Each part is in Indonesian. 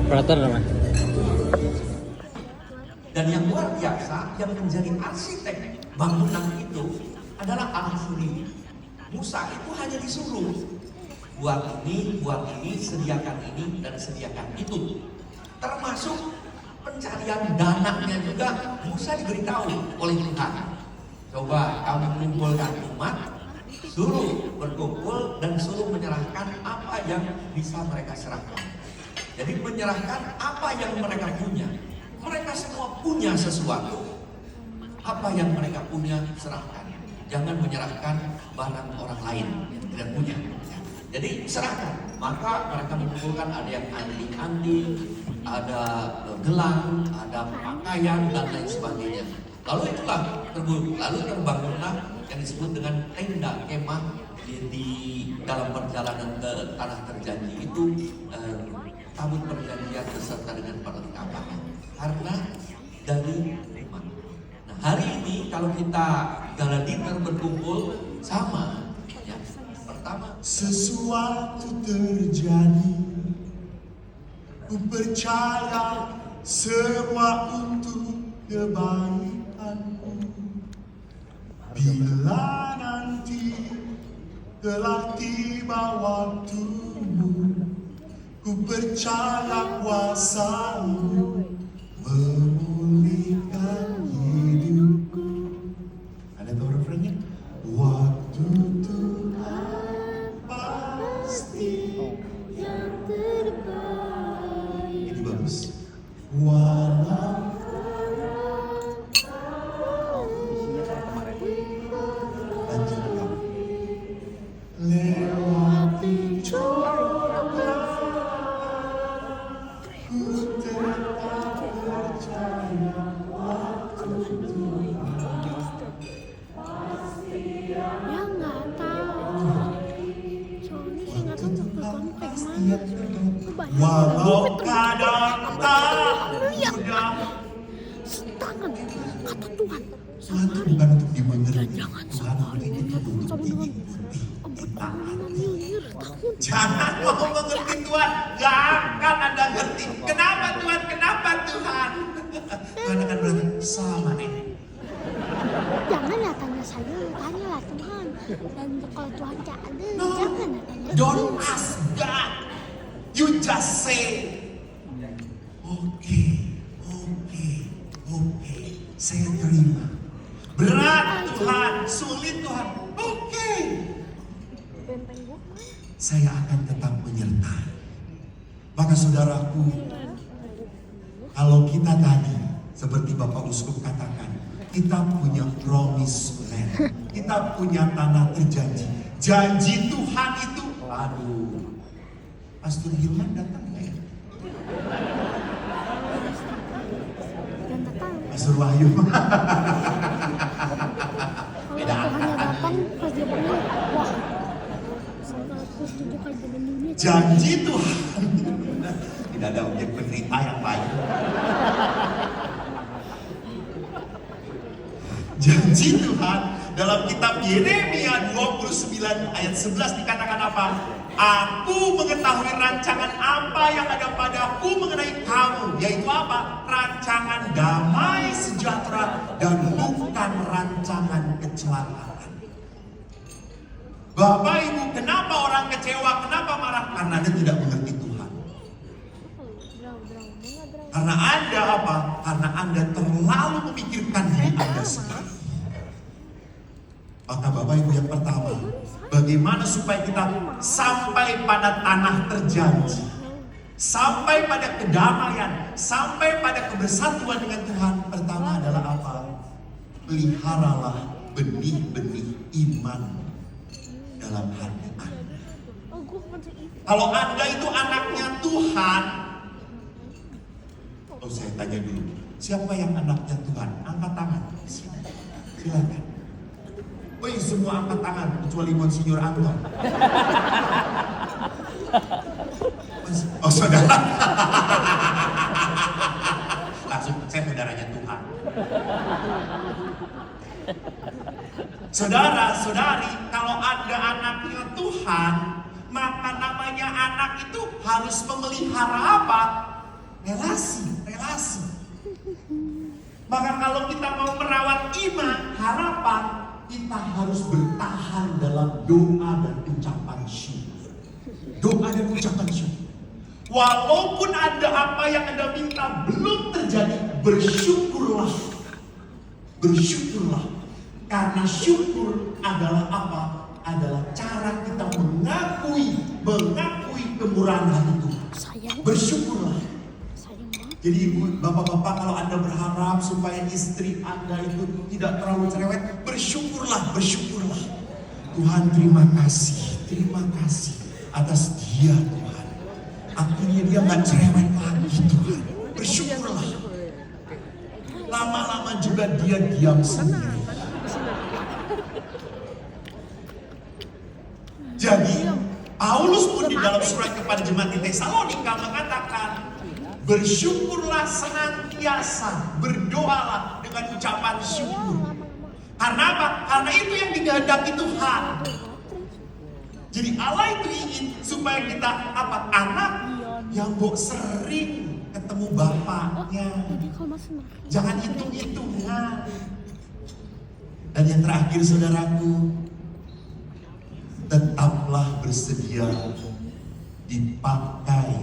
Operator namanya. Dan yang luar biasa, yang menjadi arsitek bangunan itu adalah Allah sendiri. Musa itu hanya disuruh buat ini, sediakan ini, dan sediakan itu. Termasuk pencarian dananya juga Musa diberitahu oleh Tuhan. Coba kamu mengumpulkan umat, suruh berkumpul dan suruh menyerahkan apa yang bisa mereka serahkan. Jadi menyerahkan apa yang mereka punya. Mereka semua punya sesuatu. Apa yang mereka punya serahkan. Jangan menyerahkan barang orang lain yang tidak punya. Jadi serahkan. Maka mereka mengumpulkan ada yang anting-anting, ada gelang, ada pakaian dan lain sebagainya. Lalu terbangunlah yang disebut dengan tenda kemah di dalam perjalanan ke tanah terjanji itu, tabut perjanjian beserta dengan perlengkapannya. Karena dari iman. Nah, hari ini kalau kita Galadiner berkumpul sama, ya, pertama sesuatu terjadi, ku percaya semua untuk kebaikanku. Bila nanti telah tiba waktumu, ku percaya kuasa-Mu memulihkan hidupku. Ada tahu refrennya? Waktu Tuhan pasti yang terbaik. Ini bagus. Walau lanjutkan. Lewati coba, ku tetap percaya waktu Tuhan. Ya nggak tahu. Soalnya saya nggak tahu perempuan kayak gimana. Walau kadang tak mudah. Tangan kata Tuhan. Tuhan itu bukan untuk dimengerti. Jangan Tuhan itu untuk diikuti. Jangan mau mengerti Tuhan. Gak akan Anda ngerti. Kenapa Tuhan? Kenapa Tuhan? Tuhan akan berkata, sama nih. Jangan lah tanya saya, tanyalah Tuhan. Dan kalau Tuhan gak ada, No, jangan lah tanya. don't ask God. You just say, oke, saya terima. Berat Tuhan, sulit Tuhan, oke. Benteng gua. Saya akan tetap menyertai. Maka saudaraku, kalau kita tadi, seperti Bapak Uskup katakan, kita punya promise land. Kita punya tanah terjanji. Janji Tuhan itu, aduh. Pastor Hilman datang nggak ya? Dan datang. Pastor Wahyu. Kalau Tuhannya datang, pas dia panggil, wah. 107 kali dalam dunia. Janji Tuhan. Tidak ada objek penderita yang baik. Janji Tuhan dalam kitab Yeremia 29 ayat 11 dikatakan apa? Aku mengetahui rancangan apa yang ada padaku mengenai kamu, yaitu apa? Rancangan damai sejahtera dan bukan rancangan kecelakaan. Bapak Ibu, kenapa orang kecewa? Kenapa marah? Karena Anda tidak mengerti Tuhan. Karena Anda apa? Karena Anda terlalu memikirkan diri Anda sendiri. Maka Bapak Ibu, yang pertama, bagaimana supaya kita sampai pada tanah terjanji, sampai pada kedamaian, sampai pada kebersatuan dengan Tuhan? Pertama adalah apa? Peliharalah benih-benih iman dalam hati Anda. Kalau Anda itu anaknya Tuhan, oh saya tanya dulu, siapa yang anaknya Tuhan? Angkat tangan. Silakan. Woi, semua angkat tangan kecuali Monsinyur Anton. Oh saudara. Langsung saya saudaranya Tuhan. Saudara-saudari, kalau Anda anaknya Tuhan, maka namanya anak itu harus memelihara apa? relasi. Maka kalau kita mau merawat iman, harapan, kita harus bertahan dalam doa dan ucapan syukur. Doa dan ucapan syukur. Walaupun ada apa yang Anda minta belum terjadi, bersyukurlah. Bersyukurlah. Karena syukur adalah apa? Adalah cara kita mengakui kemurahan hati Tuhan. Bersyukurlah. Jadi ibu, bapak-bapak, kalau Anda berharap supaya istri Anda itu tidak terlalu cerewet, bersyukurlah. Tuhan terima kasih atas dia Tuhan. Akhirnya dia nggak cerewet lagi Tuhan. Bersyukurlah. Lama-lama juga dia diam sendiri. Jadi Paulus pun di dalam surat kepada jemaat di Tesalonika mengatakan, bersyukurlah senantiasa, berdoalah dengan ucapan syukur. Karena apa? Karena itu yang dikehendaki Tuhan. Jadi Allah itu ingin supaya kita apa? Anak yang sering ketemu bapaknya. Jangan hitung-hitungan. Dan yang terakhir saudaraku, tetaplah bersedia dipakai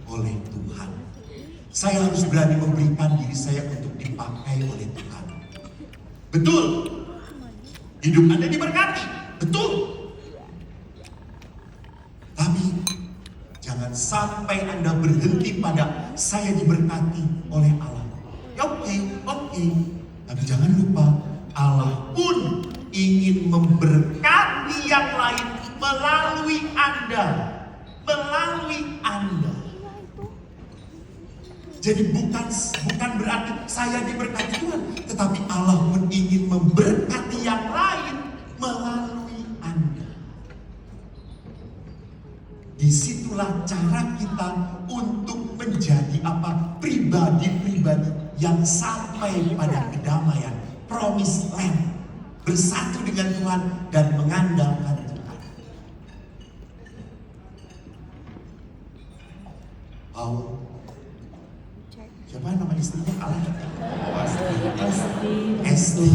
oleh Tuhan. Saya harus berani memberikan diri saya untuk dipakai oleh Tuhan. Betul. Hidup Anda diberkati. Betul. Tapi jangan sampai Anda berhenti pada saya diberkati oleh Allah. Oke. Tapi jangan lupa Allah pun ingin memberkati yang lain melalui Anda. Jadi bukan berarti saya diberkati Tuhan, tetapi Allah pun ingin memberkati yang lain melalui Anda. Disitulah cara kita untuk menjadi pribadi-pribadi yang sampai pada kedamaian, promised land, bersatu dengan Tuhan dan mengandalkan Tuhan. Siapa nama istrinya? Esti.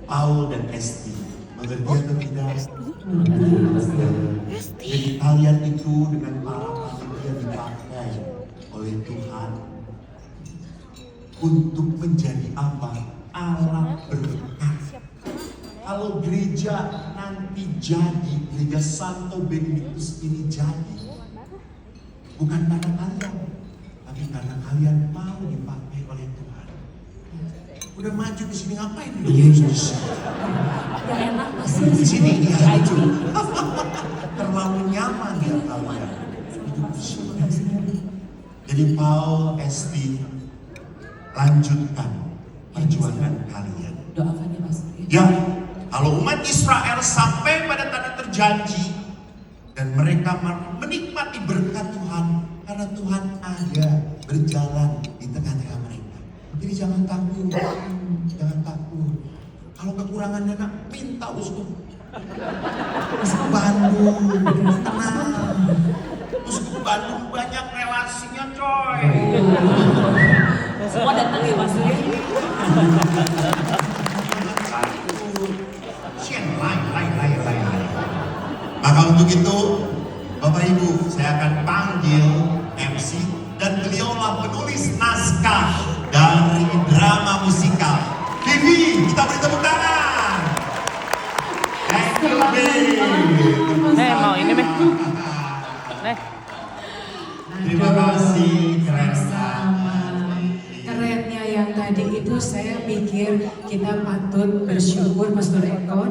Paul dan Esti. Mengerti atau tidak? Jadi kalian itu dengan para panitia dipakai oleh Tuhan untuk menjadi apa? Alat berkat. Kalau gereja nanti jadi, gereja Santo Benedictus ini jadi, bukan karena kalian, tapi karena kalian mau dipakai oleh Tuhan. Udah maju di sini ngapain? Yesus. Di sini dia maju. Terlalu nyaman ya kalian. Jadi Paul, Esti, lanjutkan perjuangan kalian. Doakan ya Mas. Ya, kalau umat Israel sampai pada tanah terjanji dan mereka menikmati berkat Tuhan, karena Tuhan ada berjalan di tengah-tengah mereka. Jadi jangan takut. Kalau kekurangan dana, minta uskup Bandung, tenang. Uskup Bandung banyak relasinya coy. Semua datang ya Mas. Maka untuk itu, Bapak Ibu, saya akan panggil MC dan beliaulah penulis naskah dari drama musikal. Bibi, kita beri tepuk tangan. Thank you, Bibi. Mau ini, Beh. Terima kasih, keren. Kerennya yang tadi itu saya pikir kita patut bersyukur Pastor Eko.